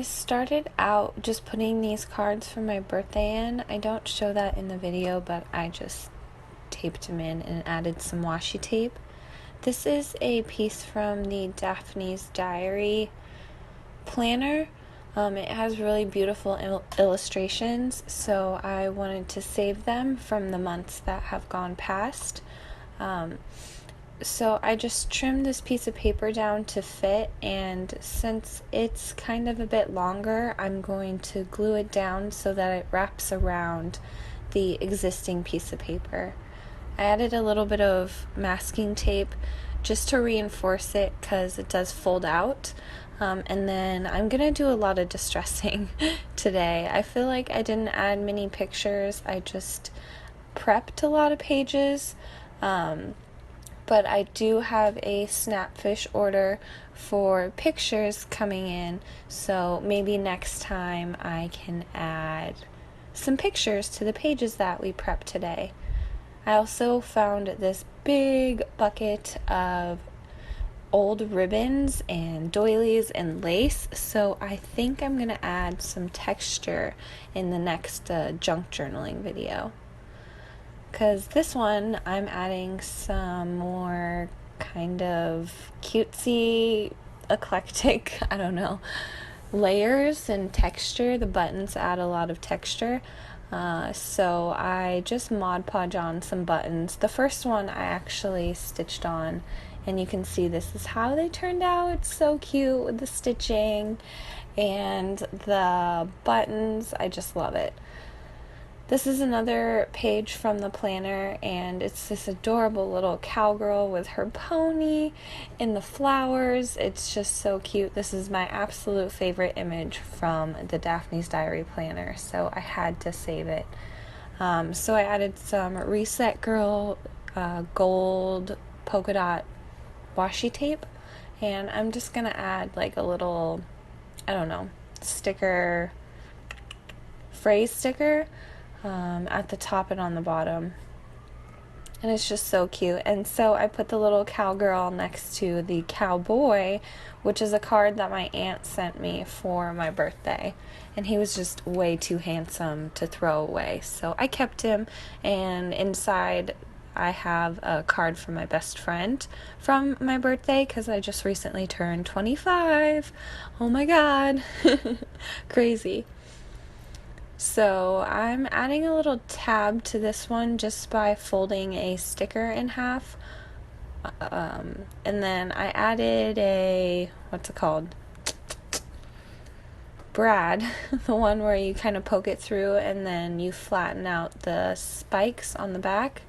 started out just putting these cards for my birthday in. I don't show that in the video, but I just taped them in and added some washi tape. This is a piece from the Daphne's Diary planner. It has really beautiful illustrations, so I wanted to save them from the months that have gone past. So I just trimmed this piece of paper down to fit, and since it's kind of a bit longer, I'm going to glue it down so that it wraps around the existing piece of paper. I added a little bit of masking tape just to reinforce it because it does fold out. And then I'm gonna do a lot of distressing today. I feel like I didn't add many pictures, I just prepped a lot of pages. But I do have a Snapfish order for pictures coming in, so maybe next time I can add some pictures to the pages that we prepped today. I also found this big bucket of old ribbons and doilies and lace, so I think I'm going to add some texture in the next junk journaling video. Because this one, I'm adding some more kind of cutesy, eclectic, I don't know, layers and texture. The buttons add a lot of texture. So I just Mod Podge on some buttons. The first one I actually stitched on, and you can see this is how they turned out. It's so cute with the stitching and the buttons. I just love it. This is another page from the planner, and it's this adorable little cowgirl with her pony and the flowers. It's just so cute. This is my absolute favorite image from the Daphne's Diary planner, so I had to save it. So I added some Reset Girl gold polka dot washi tape, and I'm just gonna add like a little, I don't know, sticker, phrase sticker at the top and on the bottom, and it's just so cute. And so I put the little cowgirl next to the cowboy, which is a card that my aunt sent me for my birthday, and he was just way too handsome to throw away, so I kept him. And inside I have a card from my best friend from my birthday because I just recently turned 25. Oh my god. Crazy. So I'm adding a little tab to this one just by folding a sticker in half. And then I added a, what's it called? Brad, the one where you kind of poke it through and then you flatten out the spikes on the back,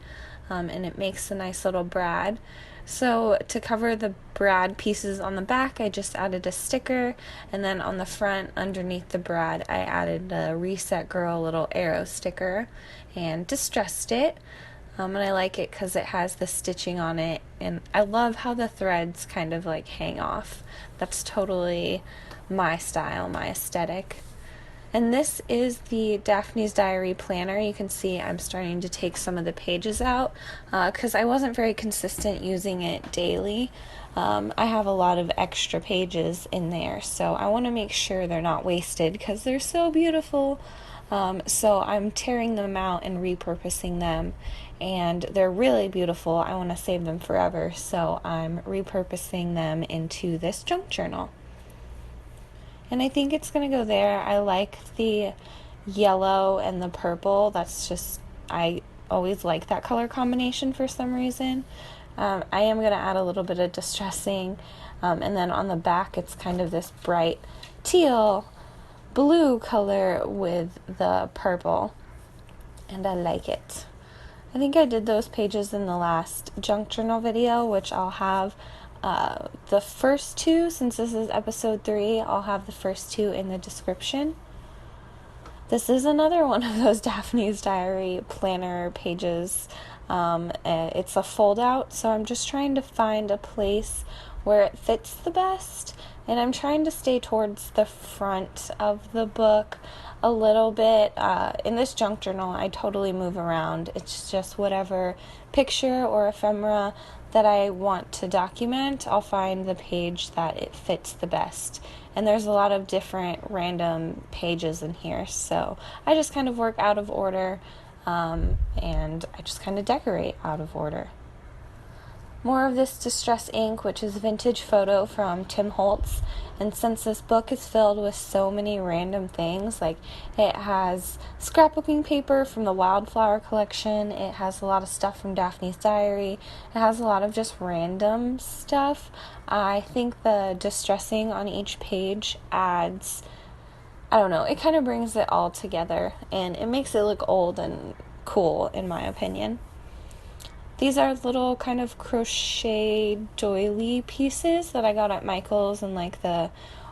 and it makes a nice little brad. So to cover the brad pieces on the back, I just added a sticker, and then on the front, underneath the brad, I added a Reset Girl little arrow sticker and distressed it. And I like it because it has the stitching on it, and I love how the threads kind of like hang off. That's totally my style, my aesthetic. And this is the Daphne's Diary planner. You can see I'm starting to take some of the pages out because I wasn't very consistent using it daily. I have a lot of extra pages in there, so I want to make sure they're not wasted because they're so beautiful. So I'm tearing them out and repurposing them, and they're really beautiful. I want to save them forever, so I'm repurposing them into this junk journal. And I think it's going to go there. I like the yellow and the purple. That's just, I always like that color combination for some reason. I am going to add a little bit of distressing. And then on the back, it's kind of this bright teal blue color with the purple. And I like it. I think I did those pages in the last junk journal video, which I'll have the first two, since this is episode 3, I'll have the first two in the description. This is another one of those Daphne's Diary planner pages. It's a fold out, so I'm just trying to find a place where it fits the best. And I'm trying to stay towards the front of the book a little bit. In this junk journal, I totally move around. It's just whatever picture or ephemera that I want to document, I'll find the page that it fits the best. And there's a lot of different random pages in here, so I just kind of work out of order, and I just kind of decorate out of order. More of this distress ink, which is vintage photo from Tim Holtz. And since this book is filled with so many random things, like it has scrapbooking paper from the WildFlower collection, it has a lot of stuff from Daphne's Diary, it has a lot of just random stuff. I think the distressing on each page adds, I don't know, it kind of brings it all together, and it makes it look old and cool, in my opinion. These are little kind of crochet doily pieces that I got at Michael's in like the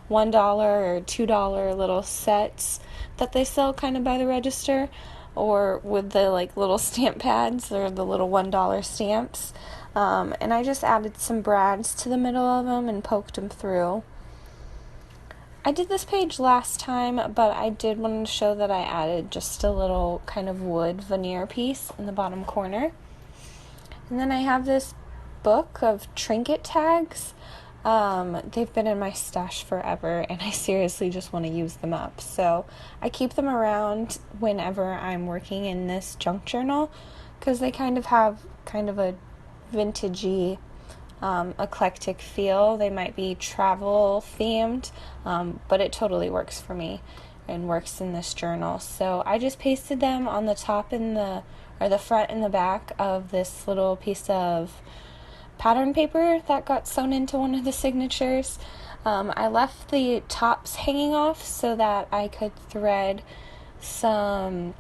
$1 or $2 little sets that they sell kind of by the register, or with the like little stamp pads or the little $1 stamps. And I just added some brads to the middle of them and poked them through. I did this page last time, but I did want to show that I added just a little kind of wood veneer piece in the bottom corner. And then I have this book of trinket tags. They've been in my stash forever, and I seriously just want to use them up. So I keep them around whenever I'm working in this junk journal, because they kind of have kind of a vintagey, eclectic feel. They might be travel themed, but it totally works for me and works in this journal. So I just pasted them on the top and the front and the back of this little piece of pattern paper that got sewn into one of the signatures. I left the tops hanging off so that I could thread some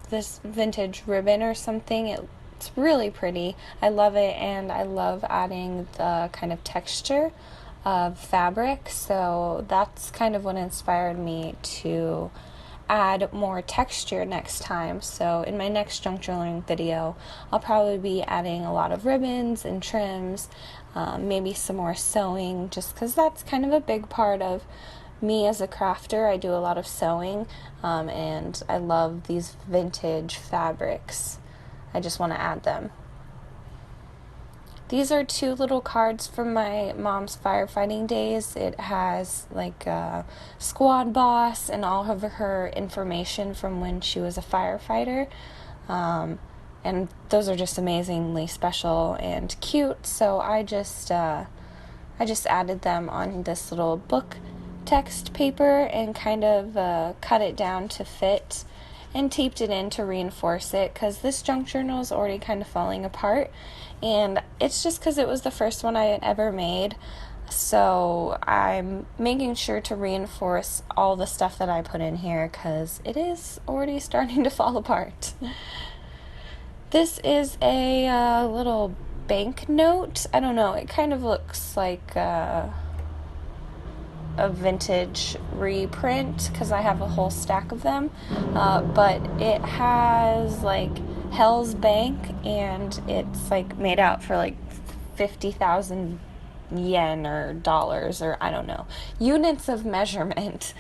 this vintage ribbon or something. It's really pretty. I love it, and I love adding the kind of texture of fabric, so that's kind of what inspired me to add more texture next time. So in my next junk journaling video, I'll probably be adding a lot of ribbons and trims, maybe some more sewing, just because that's kind of a big part of me as a crafter. I do a lot of sewing, and I love these vintage fabrics. I just want to add them. These are two little cards from my mom's firefighting days. It has like a squad boss and all of her information from when she was a firefighter. And those are just amazingly special and cute. So I just added them on this little book text paper and kind of cut it down to fit and taped it in to reinforce it, because this junk journal is already kind of falling apart, and it's just because it was the first one I had ever made, so I'm making sure to reinforce all the stuff that I put in here because it is already starting to fall apart. This is a little banknote. I don't know, it kind of looks like a vintage reprint because I have a whole stack of them, but it has like Hell's Bank, and it's like made out for like 50,000 yen or dollars, or I don't know, units of measurement,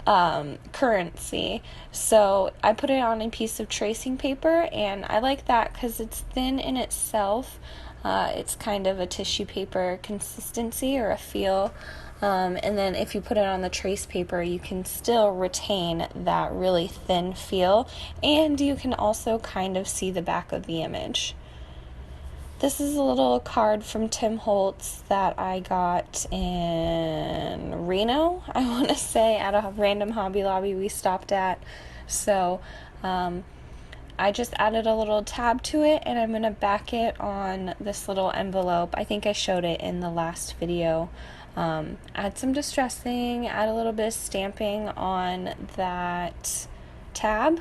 currency. So I put it on a piece of tracing paper, and I like that because it's thin in itself. It's kind of a tissue paper consistency or a feel. And then if you put it on the trace paper, you can still retain that really thin feel, and you can also kind of see the back of the image. This is a little card from Tim Holtz that I got in Reno, I want to say, at a random Hobby Lobby we stopped at. So I just added a little tab to it, and I'm going to back it on this little envelope. I think I showed it in the last video. Add some distressing, add a little bit of stamping on that tab.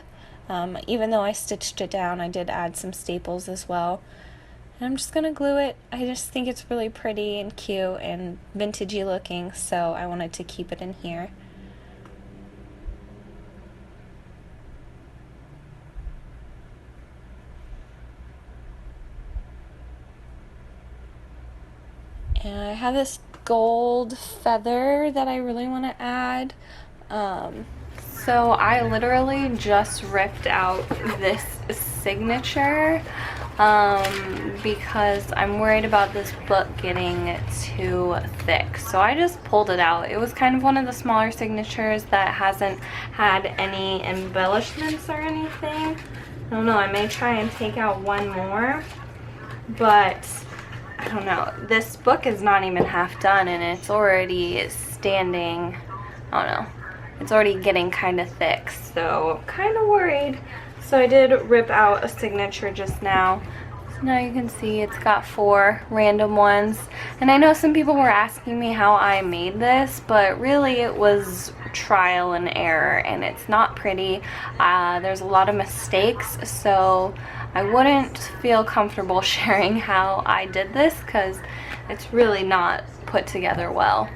Even though I stitched it down, I did add some staples as well. And I'm just going to glue it. I just think it's really pretty and cute and vintagey looking, so I wanted to keep it in here. And I have this gold feather that I really want to add. So I literally just ripped out this signature because I'm worried about this book getting too thick. So I just pulled it out. It was kind of one of the smaller signatures that hasn't had any embellishments or anything. I don't know, I may try and take out one more, but I don't know. This book is not even half done and it's already standing, I don't know. It's already getting kind of thick, so I'm kind of worried. So I did rip out a signature just now. So now you can see it's got 4 random ones. And I know some people were asking me how I made this, but really it was trial and error, and it's not pretty. There's a lot of mistakes, so I wouldn't feel comfortable sharing how I did this because it's really not put together well.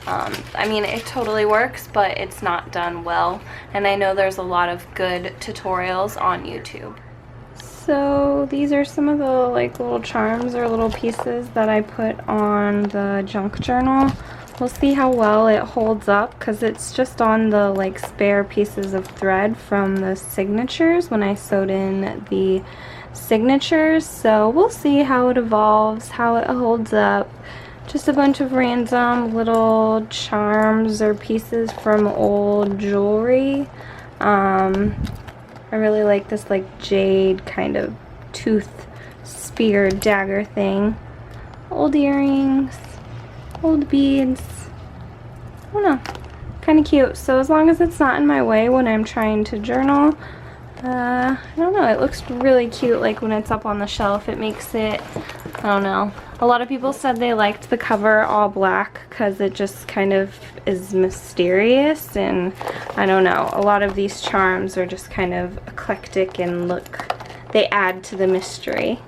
I mean, it totally works, but it's not done well, and I know there's a lot of good tutorials on YouTube. So these are some of the like little charms or little pieces that I put on the junk journal. We'll see how well it holds up because it's just on the like spare pieces of thread from the signatures when I sewed in the signatures. So we'll see how it evolves, how it holds up. Just a bunch of random little charms or pieces from old jewelry. I really like this like jade kind of tooth spear dagger thing. Old earrings, old beads. I don't know, kind of cute. So as long as it's not in my way when I'm trying to journal, I don't know, it looks really cute like when it's up on the shelf. It makes it, I don't know. A lot of people said they liked the cover all black because it just kind of is mysterious, and I don't know, a lot of these charms are just kind of eclectic and look, they add to the mystery.